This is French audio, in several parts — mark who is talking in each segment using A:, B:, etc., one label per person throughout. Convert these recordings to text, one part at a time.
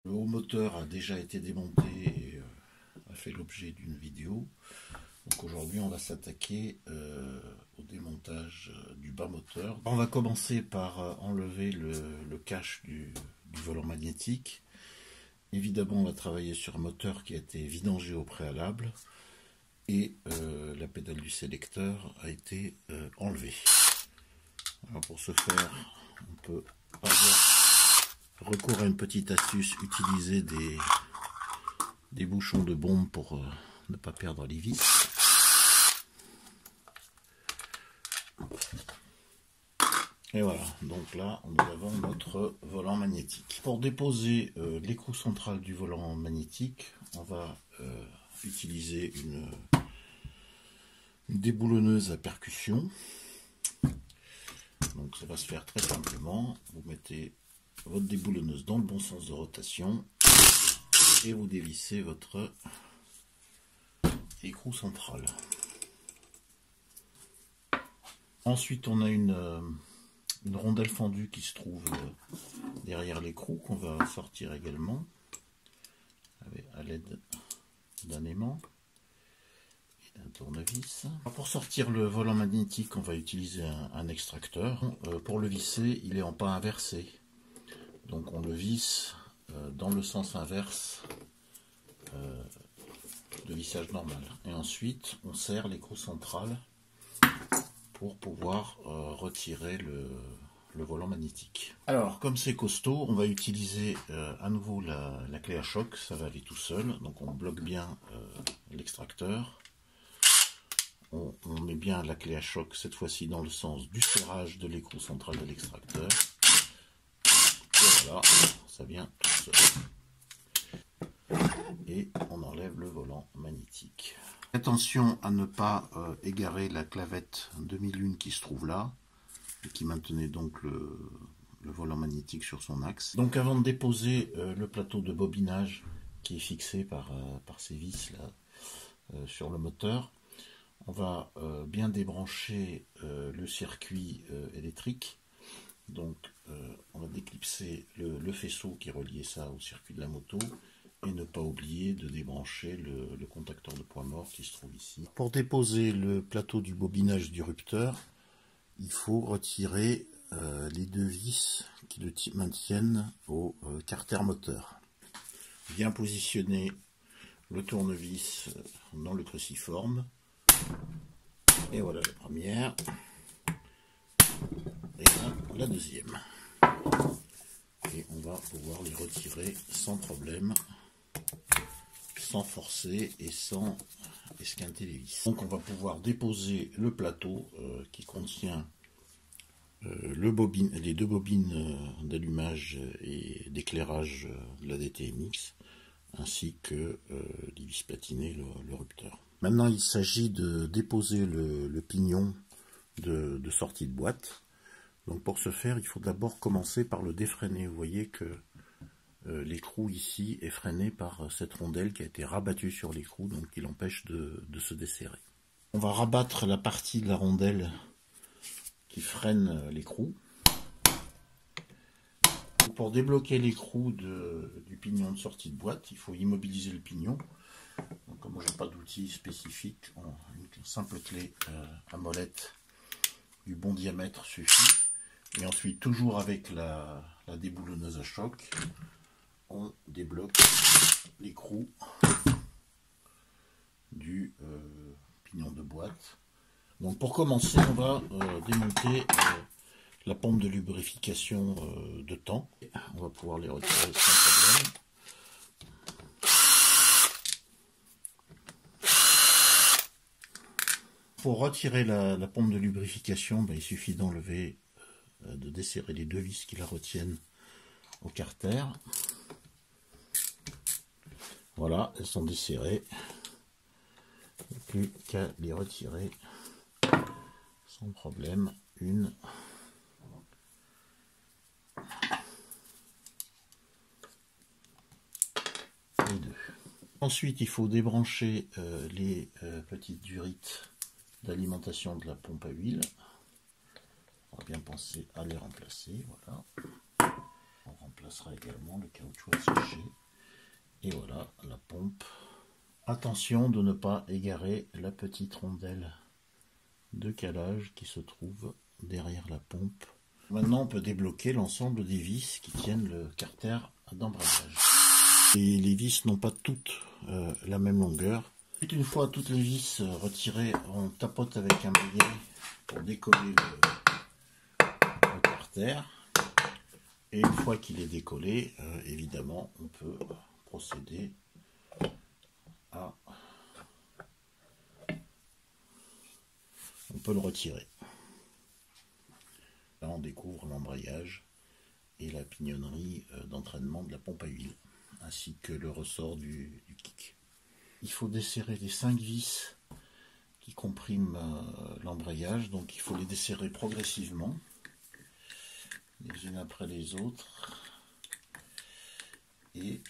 A: Le haut moteur a déjà été démonté et a fait l'objet d'une vidéo. Donc aujourd'hui on va s'attaquer au démontage du bas moteur. On va commencer par enlever le cache du volant magnétique. Évidemment on va travailler sur un moteur qui a été vidangé au préalable et la pédale du sélecteur a été enlevée. Alors pour ce faire on peut avoir recours à une petite astuce, utiliser des bouchons de bombe pour ne pas perdre les vis. Et voilà, donc là nous avons notre volant magnétique. Pour déposer l'écrou central du volant magnétique, on va utiliser une déboulonneuse à percussion. Donc ça va se faire très simplement. Vous mettez votre déboulonneuse dans le bon sens de rotation et vous dévissez votre écrou central. Ensuite on a une rondelle fendue qui se trouve derrière l'écrou qu'on va sortir également à l'aide d'un aimant et d'un tournevis. Pour sortir le volant magnétique on va utiliser un extracteur. Pour le visser il est en pas inversé, donc on le visse dans le sens inverse de vissage normal et ensuite on serre l'écrou central pour pouvoir retirer le volant magnétique. Alors comme c'est costaud, on va utiliser à nouveau la clé à choc, ça va aller tout seul, donc on bloque bien l'extracteur, on met bien la clé à choc cette fois-ci dans le sens du serrage de l'écrou central de l'extracteur, et voilà, ça vient tout seul. Et on enlève le volant magnétique. Attention à ne pas égarer la clavette demi-lune qui se trouve là et qui maintenait donc le volant magnétique sur son axe. Donc avant de déposer le plateau de bobinage qui est fixé par ces vis là sur le moteur, on va bien débrancher le circuit électrique. Donc on va déclipser le faisceau qui reliait ça au circuit de la moto et ne pas oublier de débrancher le contacteur de poids mort qui se trouve ici. Pour déposer le plateau du bobinage du rupteur, il faut retirer les deux vis qui le maintiennent au carter moteur. Bien positionner le tournevis dans le cruciforme. Et voilà la première. Et là, la deuxième. Et on va pouvoir les retirer sans problème, sans forcer et sans esquinter les vis. Donc on va pouvoir déposer le plateau qui contient les deux bobines d'allumage et d'éclairage de la DTMX, ainsi que les vis platinées, le rupteur. Maintenant il s'agit de déposer le pignon de sortie de boîte. Donc pour ce faire, il faut d'abord commencer par le défreiner. Vous voyez que l'écrou ici est freiné par cette rondelle qui a été rabattue sur l'écrou, donc qui l'empêche de se desserrer. On va rabattre la partie de la rondelle qui freine l'écrou. Pour débloquer l'écrou du pignon de sortie de boîte, il faut immobiliser le pignon. Donc, comme je n'ai pas d'outil spécifique, une simple clé à molette du bon diamètre suffit. Et ensuite, toujours avec la déboulonneuse à choc, on débloque l'écrou du pignon de boîte. Donc pour commencer, on va démonter la pompe de lubrification de temps. On va pouvoir les retirer sans problème. Pour retirer la pompe de lubrification, il suffit d'enlever, de desserrer les deux vis qui la retiennent au carter. Voilà, elles sont desserrées. Il n'y a plus qu'à les retirer sans problème. Une. Et deux. Ensuite, il faut débrancher les petites durites d'alimentation de la pompe à huile. On va bien penser à les remplacer. Voilà. On remplace passera également, le caoutchouc a séché. Et voilà la pompe. Attention de ne pas égarer la petite rondelle de calage qui se trouve derrière la pompe. Maintenant on peut débloquer l'ensemble des vis qui tiennent le carter d'embrayage. Et les vis n'ont pas toutes la même longueur. Une fois toutes les vis retirées, on tapote avec un balai pour décoller le carter. Et une fois qu'il est décollé, évidemment, on peut procéder à... On peut le retirer. Là, on découvre l'embrayage et la pignonnerie d'entraînement de la pompe à huile, ainsi que le ressort du kick. Il faut desserrer les 5 vis qui compriment l'embrayage, donc il faut les desserrer progressivement, les unes après les autres, et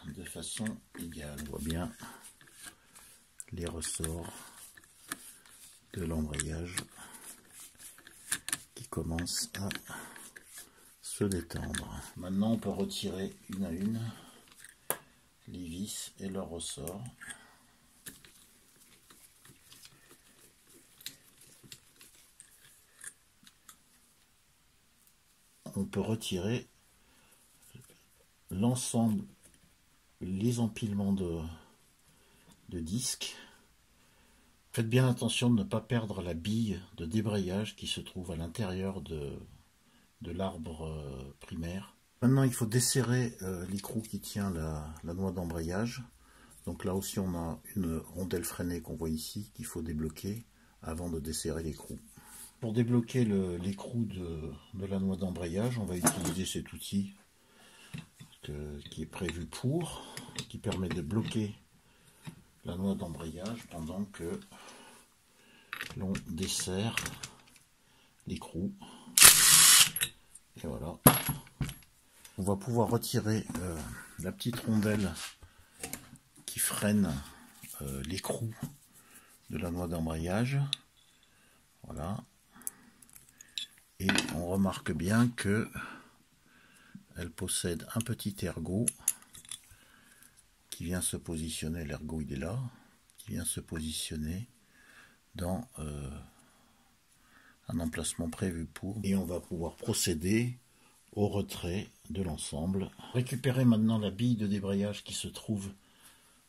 A: de façon égale. On voit bien les ressorts de l'embrayage qui commencent à se détendre. Maintenant on peut retirer une à une les vis et leurs ressorts. On peut retirer l'ensemble, les empilements de disques. Faites bien attention de ne pas perdre la bille de débrayage qui se trouve à l'intérieur de l'arbre primaire. Maintenant il faut desserrer l'écrou qui tient la noix d'embrayage. Donc là aussi on a une rondelle freinée qu'on voit ici qu'il faut débloquer avant de desserrer l'écrou. Pour débloquer l'écrou de la noix d'embrayage, on va utiliser cet outil qui est prévu pour, qui permet de bloquer la noix d'embrayage pendant que l'on dessert l'écrou. Et voilà. On va pouvoir retirer la petite rondelle qui freine l'écrou de la noix d'embrayage. Voilà. Et on remarque bien que elle possède un petit ergot qui vient se positionner, l'ergot il est là, qui vient se positionner dans un emplacement prévu pour, et on va pouvoir procéder au retrait de l'ensemble. Récupérer maintenant la bille de débrayage qui se trouve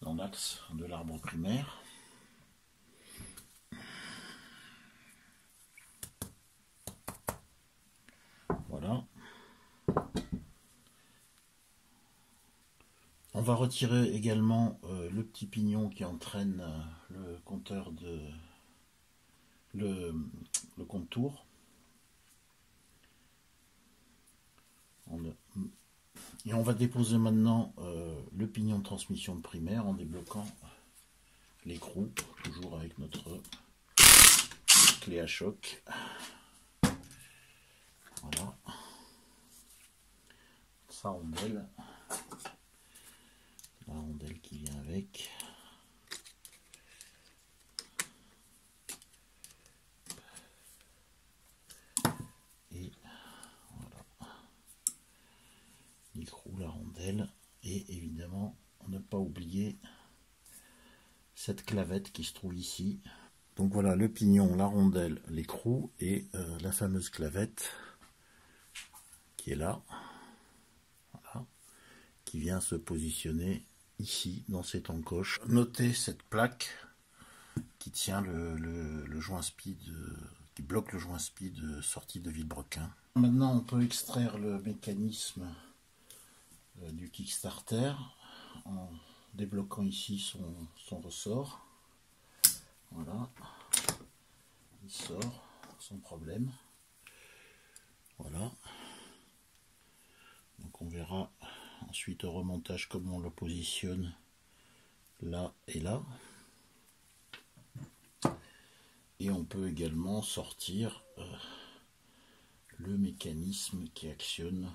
A: dans l'axe de l'arbre primaire. Voilà. On va retirer également le petit pignon qui entraîne le compteur le contour. Et on va déposer maintenant le pignon de transmission de primaire en débloquant l'écrou, toujours avec notre clé à choc. Voilà. Sa rondelle. La rondelle qui vient avec. Et voilà. L'écrou, la rondelle. Et évidemment, ne pas oublier cette clavette qui se trouve ici. Donc voilà le pignon, la rondelle, l'écrou et la fameuse clavette qui est là. Voilà. Qui vient se positionner ici dans cette encoche. Notez cette plaque qui tient le joint speed, qui bloque le joint speed sorti de Villebrequin. Maintenant on peut extraire le mécanisme du Kickstarter en débloquant ici son ressort. Voilà, il sort sans problème. Voilà. Donc on verra ensuite au remontage comment on le positionne là et là. Et on peut également sortir le mécanisme qui actionne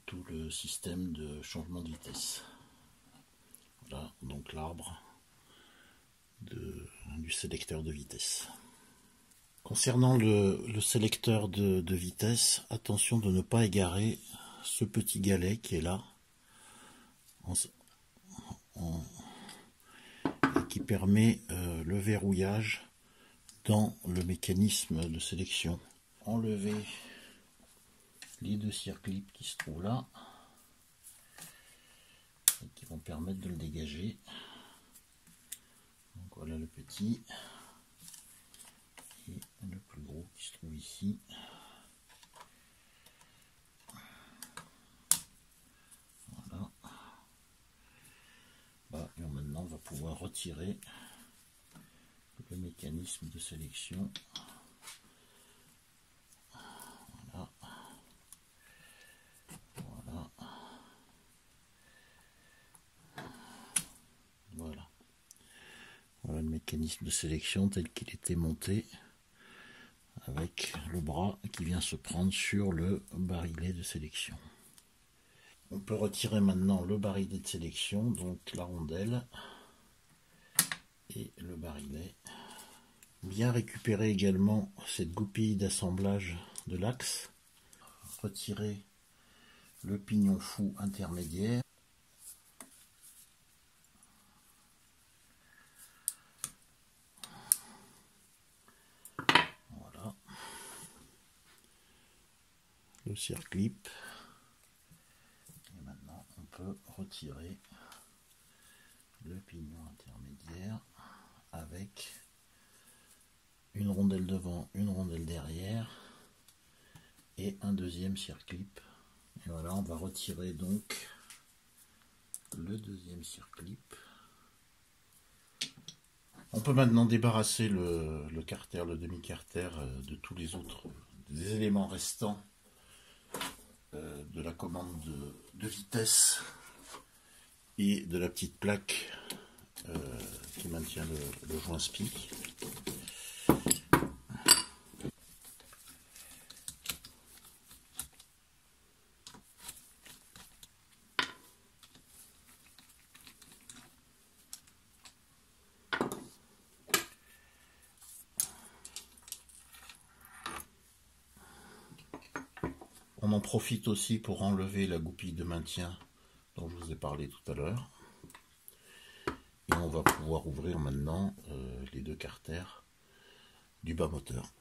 A: tout le système de changement de vitesse. Voilà, donc l'arbre du sélecteur de vitesse. Concernant le sélecteur de vitesse, attention de ne pas égarer ce petit galet qui est là, et qui permet le verrouillage dans le mécanisme de sélection. Enlever les 2 circlips qui se trouvent là et qui vont permettre de le dégager. Donc voilà le petit et le plus gros qui se trouve ici. Voilà. Et maintenant on va pouvoir retirer le mécanisme de sélection. Voilà. Voilà. Voilà. Voilà le mécanisme de sélection tel qu'il était monté, avec le bras qui vient se prendre sur le barillet de sélection. On peut retirer maintenant le barillet de sélection, donc la rondelle et le barillet. Bien récupérer également cette goupille d'assemblage de l'axe. Retirer le pignon fou intermédiaire. Voilà. Le circlip. Et maintenant on peut retirer le pignon intermédiaire avec une rondelle devant, une rondelle derrière et un deuxième circlip. Et voilà, on va retirer donc le deuxième circlip. On peut maintenant débarrasser le carter, le demi-carter de tous les autres des éléments restants de la commande de vitesse et de la petite plaque qui maintient le joint SPI. On en profite aussi pour enlever la goupille de maintien dont je vous ai parlé tout à l'heure. Et on va pouvoir ouvrir maintenant les 2 carters du bas moteur.